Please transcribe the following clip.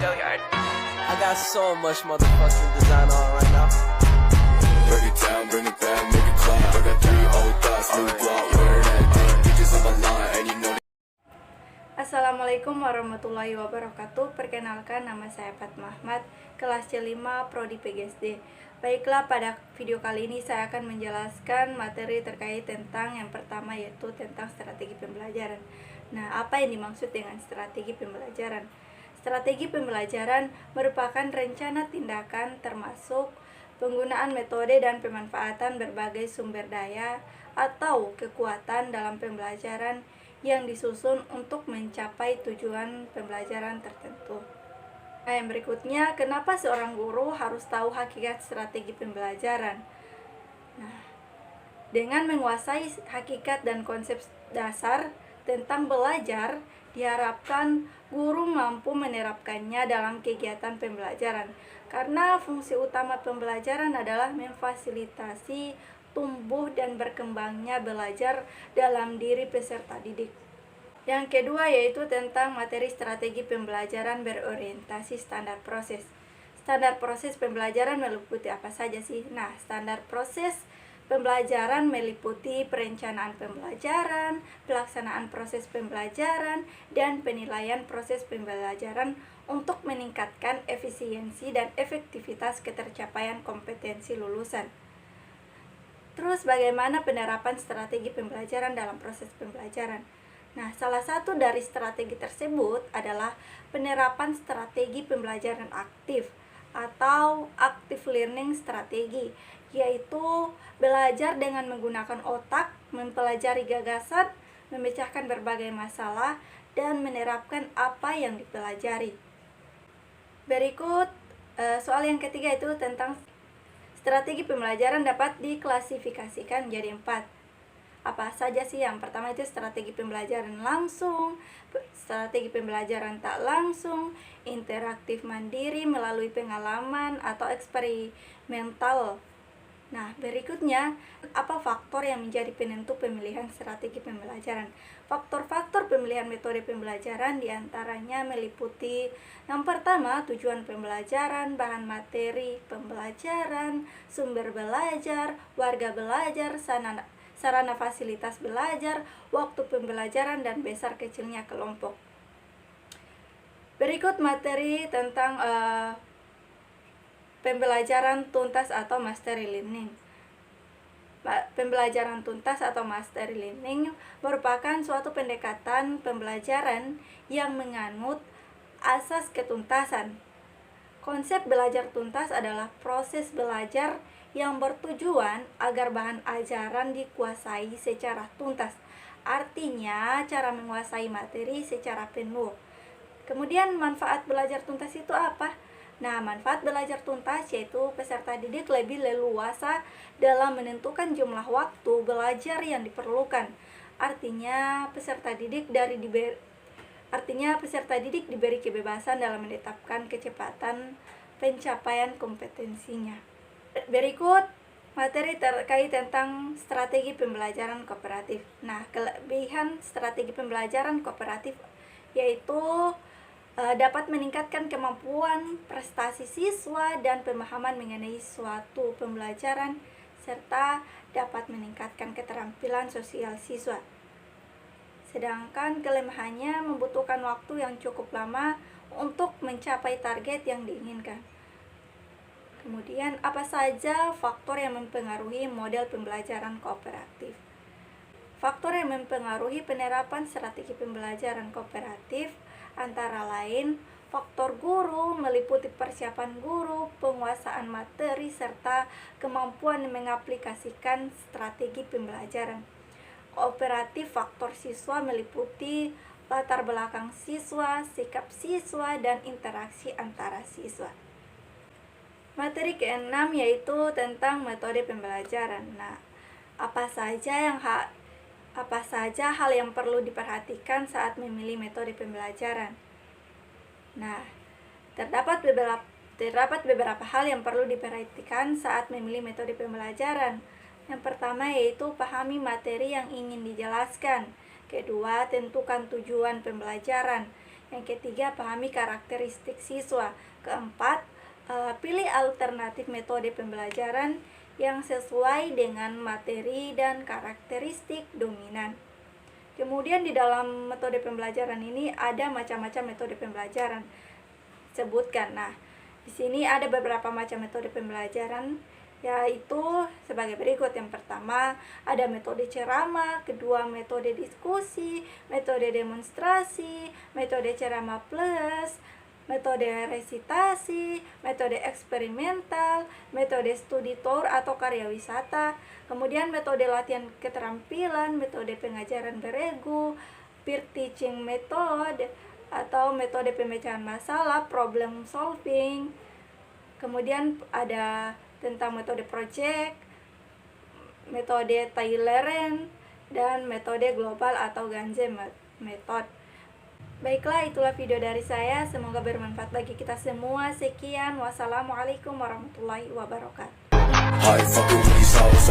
I got so much motherfucking design on right now. Break it down, bring it back, make it clap. I got 3 old thoughts, new block, where that thing. Bitches on my line, and you know. Assalamualaikum warahmatullahi wabarakatuh. Perkenalkan, nama saya Fatma Ahmad, kelas C5 Prodi PGSD. Baiklah, pada video kali ini saya akan menjelaskan materi terkait tentang yang pertama, yaitu tentang strategi pembelajaran. Nah, apa yang dimaksud dengan strategi pembelajaran? Strategi pembelajaran merupakan rencana tindakan termasuk penggunaan metode dan pemanfaatan berbagai sumber daya atau kekuatan dalam pembelajaran yang disusun untuk mencapai tujuan pembelajaran tertentu. Nah, yang berikutnya, kenapa seorang guru harus tahu hakikat strategi pembelajaran? Nah, dengan menguasai hakikat dan konsep dasar tentang belajar, diharapkan guru mampu menerapkannya dalam kegiatan pembelajaran. Karena fungsi utama pembelajaran adalah memfasilitasi tumbuh dan berkembangnya belajar dalam diri peserta didik. Yang kedua yaitu tentang materi strategi pembelajaran berorientasi standar proses. Standar proses pembelajaran meliputi apa saja sih? Nah, standar proses pembelajaran meliputi perencanaan pembelajaran, pelaksanaan proses pembelajaran, dan penilaian proses pembelajaran untuk meningkatkan efisiensi dan efektivitas ketercapaian kompetensi lulusan. Terus bagaimana penerapan strategi pembelajaran dalam proses pembelajaran? Nah, salah satu dari strategi tersebut adalah penerapan strategi pembelajaran aktif atau active learning strategi, yaitu belajar dengan menggunakan otak, mempelajari gagasan, memecahkan berbagai masalah, dan menerapkan apa yang dipelajari. Berikut soal yang ketiga itu tentang strategi pembelajaran dapat diklasifikasikan menjadi 4. Apa saja sih? Yang pertama itu strategi pembelajaran langsung, strategi pembelajaran tak langsung, interaktif mandiri melalui pengalaman atau eksperimental. Nah, berikutnya, apa faktor yang menjadi penentu pemilihan strategi pembelajaran? Faktor-faktor pemilihan metode pembelajaran diantaranya meliputi yang pertama, tujuan pembelajaran, bahan materi pembelajaran, sumber belajar, warga belajar, sarana fasilitas belajar, waktu pembelajaran, dan besar kecilnya kelompok. Berikut materi tentang pembelajaran tuntas atau mastery learning. Pembelajaran tuntas atau mastery learning merupakan suatu pendekatan pembelajaran yang menganut asas ketuntasan. Konsep belajar tuntas adalah proses belajar yang bertujuan agar bahan ajaran dikuasai secara tuntas. Artinya, cara menguasai materi secara penuh. Kemudian, manfaat belajar tuntas itu apa? Nah, manfaat belajar tuntas yaitu peserta didik lebih leluasa dalam menentukan jumlah waktu belajar yang diperlukan. Artinya peserta didik diberi kebebasan dalam menetapkan kecepatan pencapaian kompetensinya. Berikut materi terkait tentang strategi pembelajaran kooperatif. Nah, kelebihan strategi pembelajaran kooperatif yaitu dapat meningkatkan kemampuan prestasi siswa dan pemahaman mengenai suatu pembelajaran, serta dapat meningkatkan keterampilan sosial siswa. Sedangkan kelemahannya membutuhkan waktu yang cukup lama untuk mencapai target yang diinginkan. Kemudian, apa saja faktor yang mempengaruhi model pembelajaran kooperatif? Faktor yang mempengaruhi penerapan strategi pembelajaran kooperatif antara lain faktor guru, meliputi persiapan guru, penguasaan materi, serta kemampuan mengaplikasikan strategi pembelajaran. Kooperatif faktor siswa meliputi latar belakang siswa, sikap siswa, dan interaksi antara siswa. Materi ke-6 yaitu tentang metode pembelajaran. Nah, apa saja hal yang perlu diperhatikan saat memilih metode pembelajaran? Nah, terdapat beberapa hal yang perlu diperhatikan saat memilih metode pembelajaran. Yang pertama yaitu pahami materi yang ingin dijelaskan. Kedua, tentukan tujuan pembelajaran. Yang ketiga, pahami karakteristik siswa. Keempat, pilih alternatif metode pembelajaran yang sesuai dengan materi dan karakteristik dominan. Kemudian di dalam metode pembelajaran ini ada macam-macam metode pembelajaran. Sebutkan. Nah, di sini ada beberapa macam metode pembelajaran, yaitu sebagai berikut. Yang pertama, ada metode ceramah, kedua metode diskusi, metode demonstrasi, metode ceramah plus, metode resitasi, metode eksperimental, metode studi tour atau karya wisata, kemudian metode latihan keterampilan, metode pengajaran beregu, peer teaching method atau metode pemecahan masalah, problem solving. Kemudian ada tentang metode project, metode Taylorian, dan metode global atau Ganze method. Baiklah, itulah video dari saya. Semoga bermanfaat bagi kita semua. Sekian, wassalamualaikum warahmatullahi wabarakatuh. I ain't fucking with these hoes,